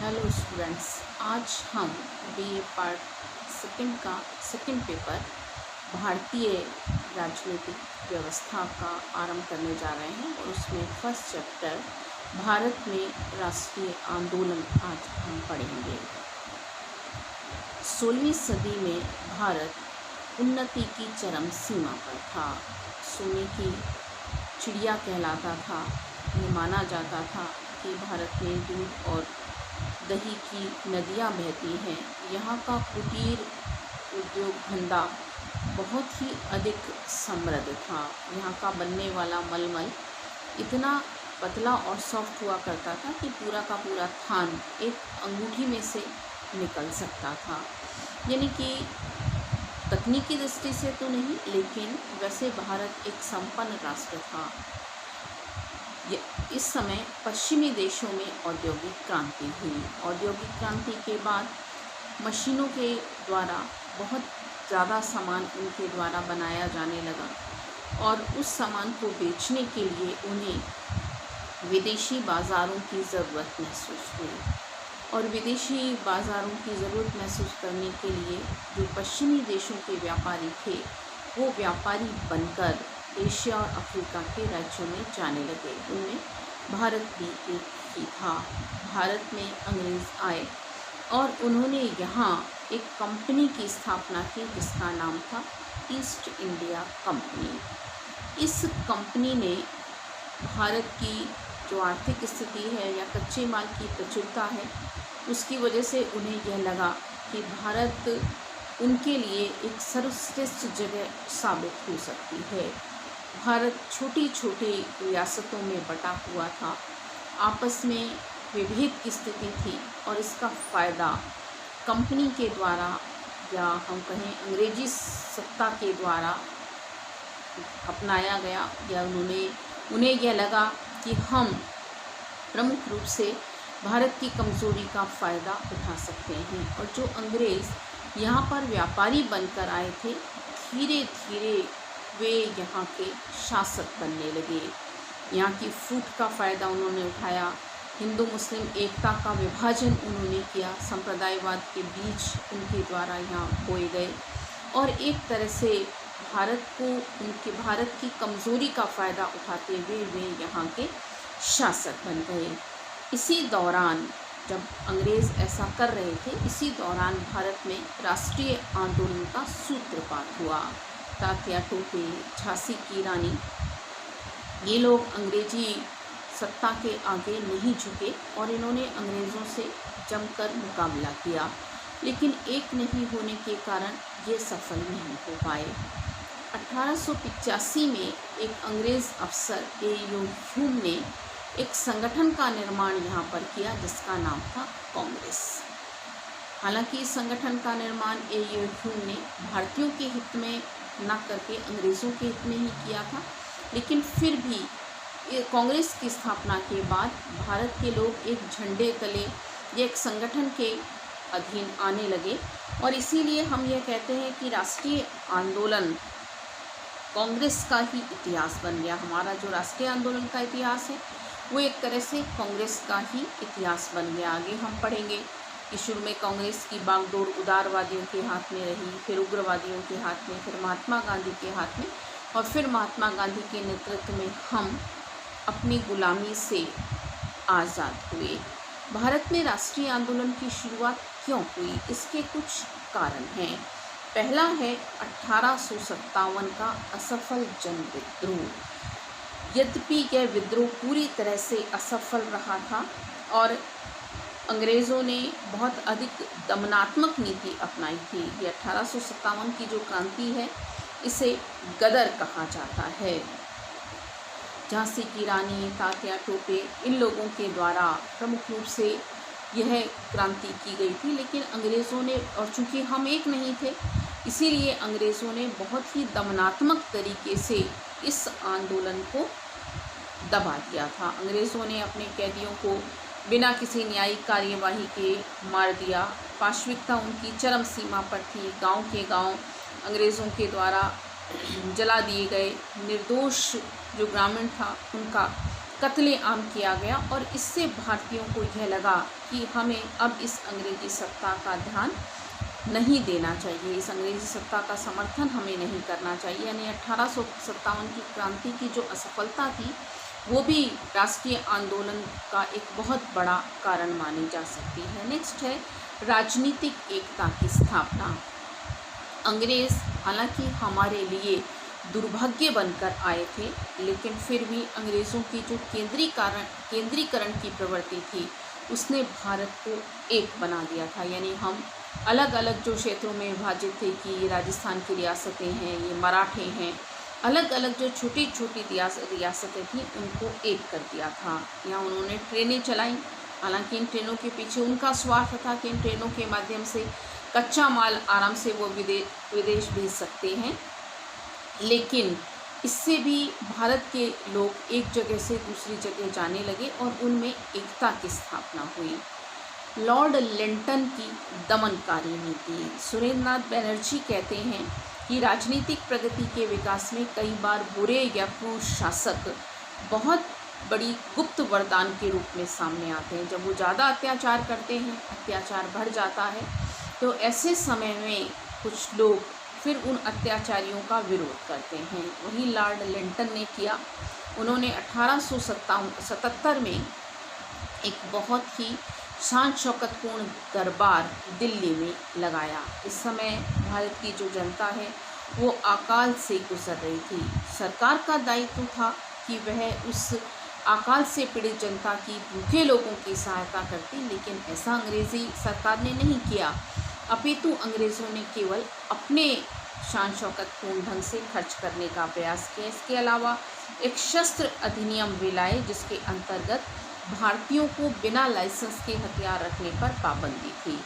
Hello students, आज हम BA part second paper भारतीय राजनीतिक व्यवस्था का आरंभ करने जा रहे हैं और उसमें फर्स्ट चैप्टर भारत में राष्ट्रीय आंदोलन आज हम पढ़ेंगे। 16वीं सदी में भारत उन्नति की चरम सीमा पर था। सोने की चिड़िया कहलाता था। ये माना जाता था कि भारत में दूध और दही की नदियाँ बहती हैं। यहाँ का कुटीर उद्योग धंधा बहुत ही अधिक समृद्ध था। यहाँ का बनने वाला मलमल इतना पतला और सॉफ्ट हुआ करता था कि पूरा का पूरा थान एक अंगूठी में से निकल सकता था। यानी कि तकनीकी दृष्टि से तो नहीं, लेकिन वैसे भारत एक संपन्न राष्ट्र था। इस समय पश्चिमी देशों में औद्योगिक क्रांति हुई। औद्योगिक क्रांति के बाद मशीनों के द्वारा बहुत ज़्यादा सामान उनके द्वारा बनाया जाने लगा और उस सामान को बेचने के लिए उन्हें विदेशी बाज़ारों की ज़रूरत महसूस हुई। और विदेशी बाज़ारों की ज़रूरत महसूस करने के लिए जो पश्चिमी देशों के व्यापारी थे, वो व्यापारी बनकर एशिया और अफ्रीका के राज्यों में जाने लगे। उनमें भारत भी एक ही था। भारत में अंग्रेज़ आए और उन्होंने यहाँ एक कंपनी की स्थापना की जिसका नाम था ईस्ट इंडिया कंपनी। इस कंपनी ने भारत की जो आर्थिक स्थिति है या कच्चे माल की प्रचुरता है, उसकी वजह से उन्हें यह लगा कि भारत उनके लिए एक सर्वश्रेष्ठ जगह साबित हो सकती है। भारत छोटी छोटी रियासतों में बटा हुआ था, आपस में विभेद की स्थिति थी और इसका फ़ायदा कंपनी के द्वारा या हम कहें अंग्रेजी सत्ता के द्वारा अपनाया गया। या उन्हें यह लगा कि हम प्रमुख रूप से भारत की कमज़ोरी का फ़ायदा उठा सकते हैं। और जो अंग्रेज़ यहाँ पर व्यापारी बनकर आए थे, धीरे धीरे वे यहाँ के शासक बनने लगे। यहाँ की फूट का फ़ायदा उन्होंने उठाया। हिंदू मुस्लिम एकता का विभाजन उन्होंने किया। संप्रदायवाद के बीज उनके द्वारा यहाँ बोए गए और एक तरह से भारत की कमज़ोरी का फ़ायदा उठाते हुए वे यहाँ के शासक बन गए। इसी दौरान जब अंग्रेज़ ऐसा कर रहे थे, इसी दौरान भारत में राष्ट्रीय आंदोलन का सूत्रपात हुआ। तात्या टोपे, झांसी की रानी, ये लोग अंग्रेजी सत्ता के आगे नहीं झुके और इन्होंने अंग्रेज़ों से जमकर मुकाबला किया, लेकिन एक नहीं होने के कारण ये सफल नहीं हो पाए। 1885 में एक अंग्रेज़ अफसर ए.यू. ह्यूम ने एक संगठन का निर्माण यहाँ पर किया जिसका नाम था कांग्रेस। हालांकि इस संगठन का निर्माण ए.यू. ह्यूम ने भारतीयों के हित में न करके अंग्रेज़ों के हित में ही किया था, लेकिन फिर भी कांग्रेस की स्थापना के बाद भारत के लोग एक झंडे तले या एक संगठन के अधीन आने लगे और इसीलिए हम यह कहते हैं कि राष्ट्रीय आंदोलन कांग्रेस का ही इतिहास बन गया। हमारा जो राष्ट्रीय आंदोलन का इतिहास है वो एक तरह से कांग्रेस का ही इतिहास बन गया। आगे हम पढ़ेंगे कि शुरू में कांग्रेस की बागडोर उदारवादियों के हाथ में रही, फिर उग्रवादियों के हाथ में, फिर महात्मा गांधी के हाथ में और फिर महात्मा गांधी के नेतृत्व में हम अपनी गुलामी से आज़ाद हुए। भारत में राष्ट्रीय आंदोलन की शुरुआत क्यों हुई, इसके कुछ कारण हैं। पहला है 1857 का असफल जन विद्रोह। यद्यपि यह विद्रोह पूरी तरह से असफल रहा था और अंग्रेज़ों ने बहुत अधिक दमनात्मक नीति अपनाई थी। ये 1857 की जो क्रांति है, इसे गदर कहा जाता है। झांसी की रानी, तात्या टोपे, इन लोगों के द्वारा प्रमुख रूप से यह क्रांति की गई थी, लेकिन अंग्रेज़ों ने, और चूँकि हम एक नहीं थे, इसीलिए अंग्रेज़ों ने बहुत ही दमनात्मक तरीके से इस आंदोलन को दबा दिया था। अंग्रेज़ों ने अपने कैदियों को बिना किसी न्यायिक कार्यवाही के मार दिया। पाशविकता उनकी चरम सीमा पर थी। गांव के गांव अंग्रेज़ों के द्वारा जला दिए गए। निर्दोष जो ग्रामीण था उनका कत्ले आम किया गया और इससे भारतीयों को यह लगा कि हमें अब इस अंग्रेजी सत्ता का ध्यान नहीं देना चाहिए, इस अंग्रेजी सत्ता का समर्थन हमें नहीं करना चाहिए। यानी 1857 की क्रांति की जो असफलता थी वो भी राष्ट्रीय आंदोलन का एक बहुत बड़ा कारण मानी जा सकती है। नेक्स्ट है राजनीतिक एकता की स्थापना। अंग्रेज़ हालांकि हमारे लिए दुर्भाग्य बनकर आए थे, लेकिन फिर भी अंग्रेज़ों की जो केंद्रीकरण की प्रवृत्ति थी उसने भारत को एक बना दिया था। यानी हम अलग अलग जो क्षेत्रों में विभाजित थे कि ये राजस्थान की रियासतें हैं, ये मराठे हैं, अलग अलग जो छोटी छोटी रियासतें थीं उनको एक कर दिया था। यहाँ उन्होंने ट्रेनें चलाई, हालांकि इन ट्रेनों के पीछे उनका स्वार्थ था कि इन ट्रेनों के माध्यम से कच्चा माल आराम से वो विदेश भेज सकते हैं, लेकिन इससे भी भारत के लोग एक जगह से दूसरी जगह जाने लगे और उनमें एकता की स्थापना हुई। लॉर्ड लिंटन की दमनकारी नीति। सुरेंद्र नाथ बैनर्जी कहते हैं कि राजनीतिक प्रगति के विकास में कई बार बुरे या क्रूर शासक बहुत बड़ी गुप्त वरदान के रूप में सामने आते हैं। जब वो ज़्यादा अत्याचार करते हैं, अत्याचार बढ़ जाता है, तो ऐसे समय में कुछ लोग फिर उन अत्याचारियों का विरोध करते हैं। वही लॉर्ड लिंटन ने किया। उन्होंने 1877 में एक बहुत ही शान शौकतपूर्ण दरबार दिल्ली में लगाया। इस समय भारत की जो जनता है वो अकाल से गुजर रही थी। सरकार का दायित्व था कि वह उस अकाल से पीड़ित जनता की, भूखे लोगों की सहायता करती, लेकिन ऐसा अंग्रेज़ी सरकार ने नहीं किया। अपितु अंग्रेज़ों ने केवल अपने शान शौकतपूर्ण ढंग से खर्च करने का प्रयास किया। इसके अलावा एक शस्त्र अधिनियम भी लाए जिसके अंतर्गत भारतीयों को बिना लाइसेंस के हथियार रखने पर पाबंदी थी।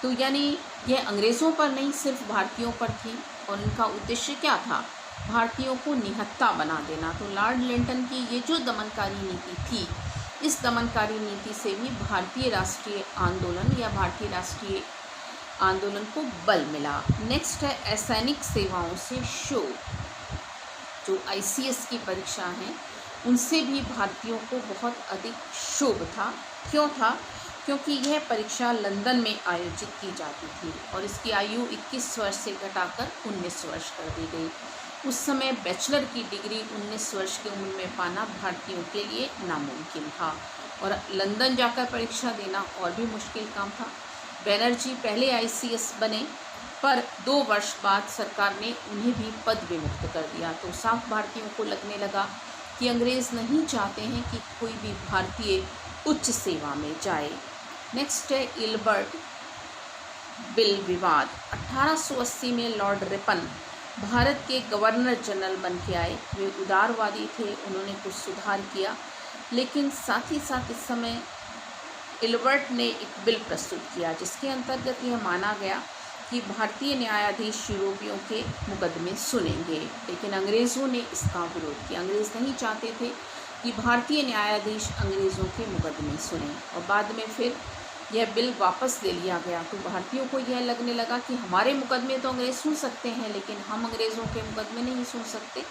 तो यानी यह अंग्रेज़ों पर नहीं, सिर्फ भारतीयों पर थी। और इनका उद्देश्य क्या था? भारतीयों को निहत्था बना देना। तो लॉर्ड लिंटन की ये जो दमनकारी नीति थी, इस दमनकारी नीति से भी भारतीय राष्ट्रीय आंदोलन को बल मिला। नेक्स्ट है असैनिक सेवाओं से शोध। जो ICS की परीक्षा हैं उनसे भी भारतीयों को बहुत अधिक शोभ था। क्यों था? क्योंकि यह परीक्षा लंदन में आयोजित की जाती थी और इसकी आयु 21 वर्ष से घटाकर 19 वर्ष कर दी गई। उस समय बैचलर की डिग्री 19 वर्ष की उम्र में पाना भारतीयों के लिए नामुमकिन था और लंदन जाकर परीक्षा देना और भी मुश्किल काम था। बैनर्जी पहले ICS बने, पर 2 वर्ष बाद सरकार ने उन्हें भी पद विमुक्त कर दिया। तो साफ भारतीयों को लगने लगा कि अंग्रेज़ नहीं चाहते हैं कि कोई भी भारतीय उच्च सेवा में जाए। नेक्स्ट है इल्बर्ट बिल विवाद। 1880 में लॉर्ड रिपन भारत के गवर्नर जनरल बन के आए। वे उदारवादी थे, उन्होंने कुछ सुधार किया, लेकिन साथ ही साथ इस समय इल्बर्ट ने एक बिल प्रस्तुत किया जिसके अंतर्गत यह माना गया कि भारतीय न्यायाधीश यूरोपियों के मुकदमे सुनेंगे, लेकिन अंग्रेज़ों ने इसका विरोध किया। अंग्रेज़ नहीं चाहते थे कि भारतीय न्यायाधीश अंग्रेज़ों के मुकदमे सुने और बाद में फिर यह बिल वापस ले लिया गया। तो भारतीयों को यह लगने लगा कि हमारे मुकदमे तो अंग्रेज़ सुन सकते हैं, लेकिन हम अंग्रेज़ों के मुकदमे नहीं सुन सकते।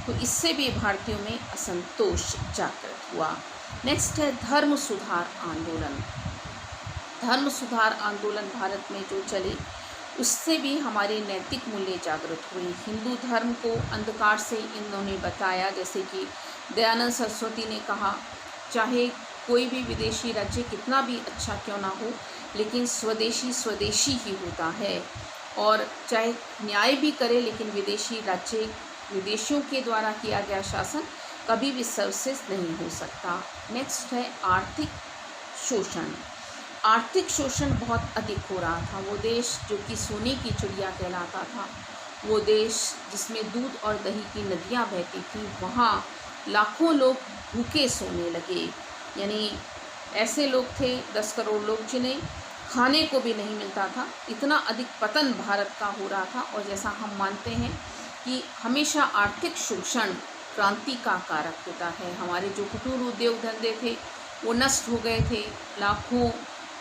तो इससे भी भारतीयों में असंतोष जागृत हुआ। नेक्स्ट है धर्म सुधार आंदोलन। धर्म सुधार आंदोलन भारत में जो चले उससे भी हमारे नैतिक मूल्य जागृत हुए। हिंदू धर्म को अंधकार से इन्होंने बताया, जैसे कि दयानंद सरस्वती ने कहा, चाहे कोई भी विदेशी राज्य कितना भी अच्छा क्यों ना हो, लेकिन स्वदेशी स्वदेशी ही होता है, और चाहे न्याय भी करे, लेकिन विदेशी राज्य, विदेशियों के द्वारा किया गया शासन कभी भी सर्वश्रेष्ठ नहीं हो सकता। नेक्स्ट है आर्थिक शोषण। आर्थिक शोषण बहुत अधिक हो रहा था। वो देश जो कि सोने की चिड़िया कहलाता था, वो देश जिसमें दूध और दही की नदियाँ बहती थी, वहाँ लाखों लोग भूखे सोने लगे। यानी ऐसे लोग थे 10 करोड़ लोग जिन्हें खाने को भी नहीं मिलता था। इतना अधिक पतन भारत का हो रहा था। और जैसा हम मानते हैं कि हमेशा आर्थिक शोषण क्रांति का कारक होता है। हमारे जो कुटीर उद्योग धंधे थे वो नष्ट हो गए थे, लाखों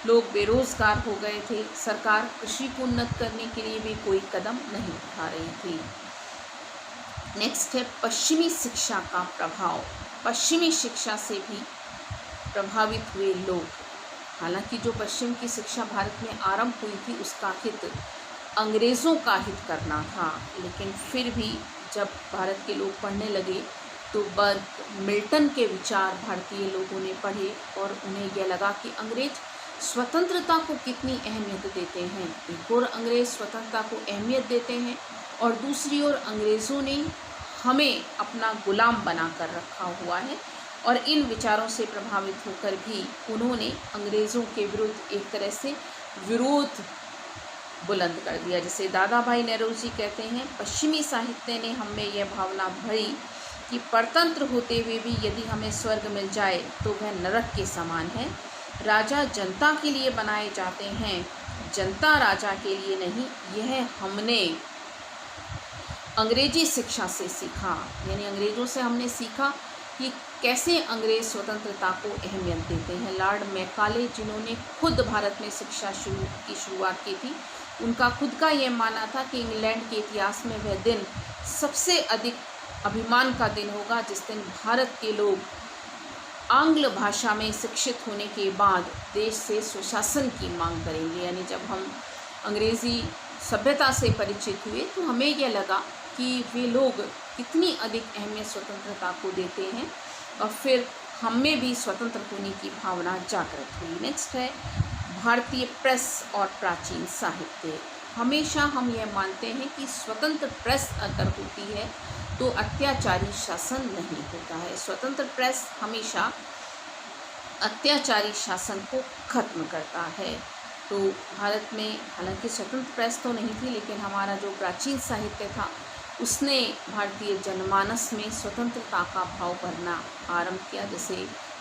लोग बेरोज़गार हो गए थे। सरकार कृषि को उन्नत करने के लिए भी कोई कदम नहीं उठा रही थी। नेक्स्ट है पश्चिमी शिक्षा का प्रभाव। पश्चिमी शिक्षा से भी प्रभावित हुए लोग। हालांकि जो पश्चिम की शिक्षा भारत में आरंभ हुई थी उसका हित अंग्रेज़ों का हित करना था, लेकिन फिर भी जब भारत के लोग पढ़ने लगे तो बर्क, मिल्टन के विचार भारतीय लोगों ने पढ़े और उन्हें यह लगा कि अंग्रेज स्वतंत्रता को कितनी अहमियत देते हैं। एक ओर अंग्रेज स्वतंत्रता को अहमियत देते हैं और दूसरी ओर अंग्रेज़ों ने हमें अपना गुलाम बना कर रखा हुआ है, और इन विचारों से प्रभावित होकर भी उन्होंने अंग्रेज़ों के विरुद्ध एक तरह से विरोध बुलंद कर दिया। जैसे दादा भाई नौरोजी कहते हैं, पश्चिमी साहित्य ने हमें यह भावना भरी कि परतंत्र होते हुए भी यदि हमें स्वर्ग मिल जाए तो वह नरक के समान है। राजा जनता के लिए बनाए जाते हैं, जनता राजा के लिए नहीं। यह हमने अंग्रेजी शिक्षा से सीखा, यानी अंग्रेज़ों से हमने सीखा कि कैसे अंग्रेज़ स्वतंत्रता को अहमियत देते हैं। लॉर्ड मैकाले, जिन्होंने खुद भारत में शिक्षा की शुरुआत की थी, उनका खुद का यह मानना था कि इंग्लैंड के इतिहास में वह दिन सबसे अधिक अभिमान का दिन होगा जिस दिन भारत के लोग आंग्ल भाषा में शिक्षित होने के बाद देश से सुशासन की मांग करेंगे। यानी जब हम अंग्रेज़ी सभ्यता से परिचित हुए तो हमें यह लगा कि वे लोग कितनी अधिक अहमियत स्वतंत्रता को देते हैं, और फिर हम में भी स्वतंत्र होने की भावना जागृत हुई। नेक्स्ट है भारतीय प्रेस और प्राचीन साहित्य। हमेशा हम यह मानते हैं कि स्वतंत्र प्रेस अगर होती है तो अत्याचारी शासन नहीं होता है। स्वतंत्र प्रेस हमेशा अत्याचारी शासन को खत्म करता है। तो भारत में हालांकि स्वतंत्र प्रेस तो नहीं थी, लेकिन हमारा जो प्राचीन साहित्य था उसने भारतीय जनमानस में स्वतंत्रता का भाव भरना आरंभ किया। जैसे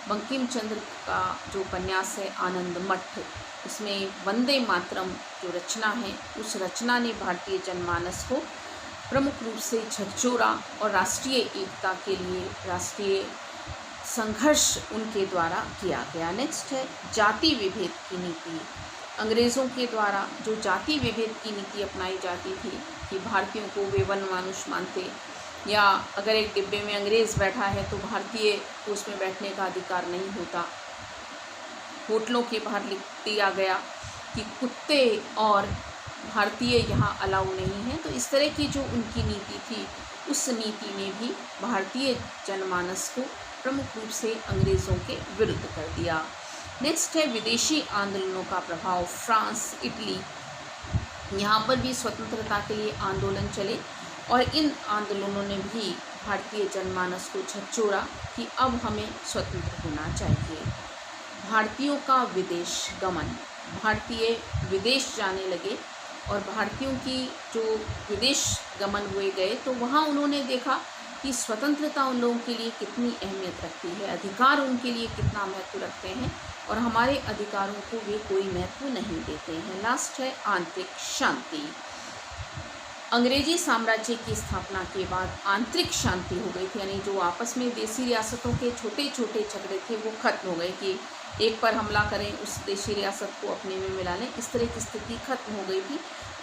बंकिम चंद्र का जो उपन्यास है आनंद मठ, उसमें वंदे मातरम जो रचना है, उस रचना ने भारतीय जनमानस को प्रमुख रूप से झकझोरा और राष्ट्रीय एकता के लिए राष्ट्रीय संघर्ष उनके द्वारा किया गया। नेक्स्ट है जाति विभेद की नीति। अंग्रेज़ों के द्वारा जो जाति विभेद की नीति अपनाई जाती थी कि भारतीयों को वे वन मानुष मानते, या अगर एक डिब्बे में अंग्रेज़ बैठा है तो भारतीय को उसमें बैठने का अधिकार नहीं होता। होटलों के बाहर लिख दिया गया कि कुत्ते और भारतीय यहाँ अलाउ नहीं है। तो इस तरह की जो उनकी नीति थी, उस नीति ने भी भारतीय जनमानस को प्रमुख रूप से अंग्रेज़ों के विरुद्ध कर दिया। नेक्स्ट है विदेशी आंदोलनों का प्रभाव। फ्रांस, इटली, यहाँ पर भी स्वतंत्रता के लिए आंदोलन चले और इन आंदोलनों ने भी भारतीय जनमानस को झकझोरा कि अब हमें स्वतंत्र होना चाहिए। भारतीयों का विदेश गमन, भारतीय विदेश जाने लगे और भारतीयों की जो विदेश गमन हुए गए तो वहाँ उन्होंने देखा कि स्वतंत्रता उन लोगों के लिए कितनी अहमियत रखती है, अधिकार उनके लिए कितना महत्व रखते हैं, और हमारे अधिकारों को वे कोई महत्व नहीं देते हैं। लास्ट है आंतरिक शांति। अंग्रेजी साम्राज्य की स्थापना के बाद आंतरिक शांति हो गई थी, यानी जो आपस में देसी रियासतों के छोटे छोटे झगड़े थे वो खत्म हो गए कि एक पर हमला करें, उस देशी रियासत को अपने में मिला लें, इस तरह की स्थिति खत्म हो गई थी।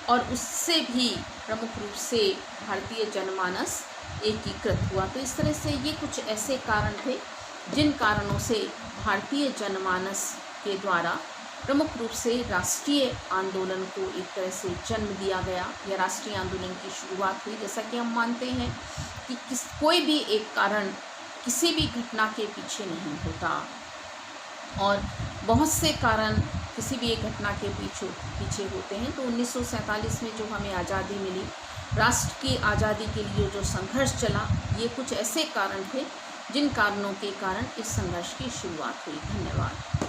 और उससे भी प्रमुख रूप से भारतीय जनमानस एकीकृत हुआ। तो इस तरह से ये कुछ ऐसे कारण थे जिन कारणों से भारतीय जनमानस के द्वारा प्रमुख रूप से राष्ट्रीय आंदोलन को एक तरह से जन्म दिया गया या राष्ट्रीय आंदोलन की शुरुआत हुई। जैसा कि हम मानते हैं कि कोई भी एक कारण किसी भी घटना के पीछे नहीं होता, और बहुत से कारण किसी भी एक घटना के पीछे होते हैं। तो 1947 में जो हमें आज़ादी मिली, राष्ट्र की आज़ादी के लिए जो संघर्ष चला, ये कुछ ऐसे कारण थे जिन कारणों के कारण इस संघर्ष की शुरुआत हुई। धन्यवाद।